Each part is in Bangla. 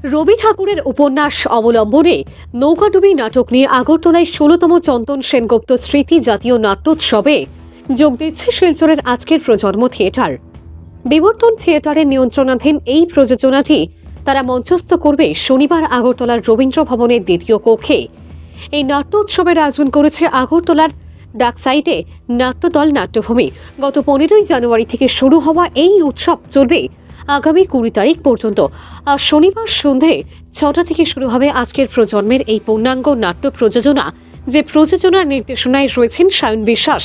রবি ঠাকুরের উপন্যাস অবলম্বনে নৌকাডুবি নাটক নিয়ে আগরতলায় ১৬তম চন্দন সেনগুপ্ত স্মৃতি জাতীয় নাট্যোৎসবে যোগ দিচ্ছে শিলচরের আজকের প্রজন্ম থিয়েটার। বিবর্তন থিয়েটারের নিয়ন্ত্রণাধীন এই প্রযোজনাটি তারা মঞ্চস্থ করবে শনিবার আগরতলার রবীন্দ্র ভবনের দ্বিতীয় কক্ষে। এই নাট্যোৎসবের আয়োজন করেছে আগরতলার ডাকসাইটে নাট্যদল নাট্যভূমি। গত ১৫ই জানুয়ারি থেকে শুরু হওয়া এই উৎসব চলবে আগামী ২০ তারিখ পর্যন্ত। আর শনিবার সন্ধে ৬টা থেকে শুরু হবে আজকের প্রজন্মের এই পূর্ণাঙ্গ নাট্য প্রযোজনা, যে প্রযোজনার নির্দেশনায় রয়েছেন সায়ন বিশ্বাস।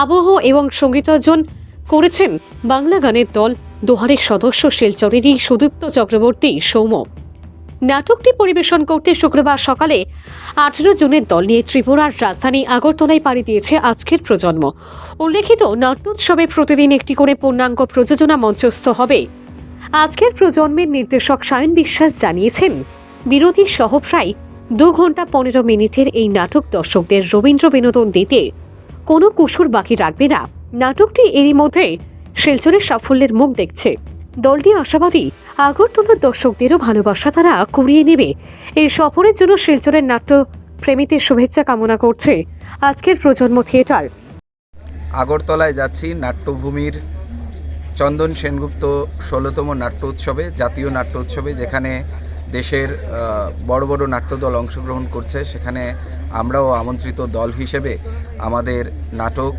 আবহ এবং সঙ্গীতায়োজন করেছেন বাংলা গানের দল দোহারের সদস্য শিলচরেরই সুদীপ্ত চক্রবর্তী সৌম্য। নাটকটি পরিবেশন করতে শুক্রবার সকালে ১৮ জনের দল নিয়ে ত্রিপুরার রাজধানী আগরতলায় পাড়ি দিয়েছে আজকের প্রজন্ম। উল্লেখিত নাট্যোৎসবে প্রতিদিন একটি করে পূর্ণাঙ্গ প্রযোজনা মঞ্চস্থ হবে। আজকের প্রজন্মের নির্দেশক সায়ন বিশ্বাস জানিয়েছেন, বিরতি সহ প্রায় ২ ঘন্টা ১৫ মিনিটের এই নাটক দর্শকদের রবীন্দ্র বিনোদন দিতে কোনো কুসুর বাকি রাখবে না। নাটকটি এরই মধ্যে শিলচরের সাফল্যের মুখ দেখছে। দলটি আশাবাদী আগরতলার দর্শকদেরও ভালোবাসা তারা কুড়িয়ে নেবে। এই সফরের জন্য শিলচরের নাট্য প্রেমীদের শুভেচ্ছা কামনা করছে আজকের প্রজন্ম থিয়েটার। আগরতলায় যাচ্ছি নাট্যভূমির চন্দন সেনগুপ্ত ১৬তম নাট্য উৎসবে, জাতীয় নাট্য উৎসবে, যেখানে দেশের বড় বড় নাট্যদল অংশগ্রহণ করছে। সেখানে আমরাও আমন্ত্রিত দল হিসেবে আমাদের নাটক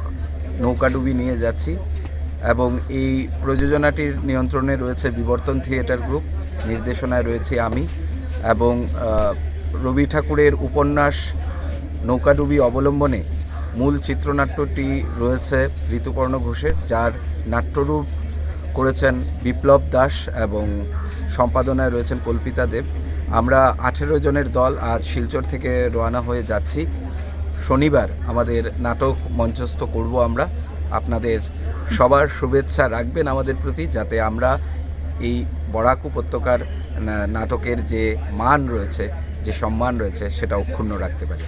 নৌকাডুবি নিয়ে যাচ্ছি এবং এই প্রযোজনাটির নিয়ন্ত্রণে রয়েছে বিবর্তন থিয়েটার গ্রুপ, নির্দেশনায় রয়েছে আমি এবং রবি ঠাকুরের উপন্যাস নৌকাডুবি অবলম্বনে মূল চিত্রনাট্যটি রয়েছে ঋতুপর্ণ ঘোষের, যার নাট্যরূপ করেছেন বিপ্লব দাস এবং সম্পাদনায় রয়েছেন কল্পিতা দেব। আমরা ১৮ জনের দল আজ শিলচর থেকে রওনা হয়ে যাচ্ছি। শনিবার আমাদের নাটক মঞ্চস্থ করব আমরা। আপনাদের সবার শুভেচ্ছা রাখবেন আমাদের প্রতি, যাতে আমরা এই বরাক উপত্যকার নাটকের যে মান রয়েছে, যে সম্মান রয়েছে, সেটা অক্ষুণ্ণ রাখতে পারি।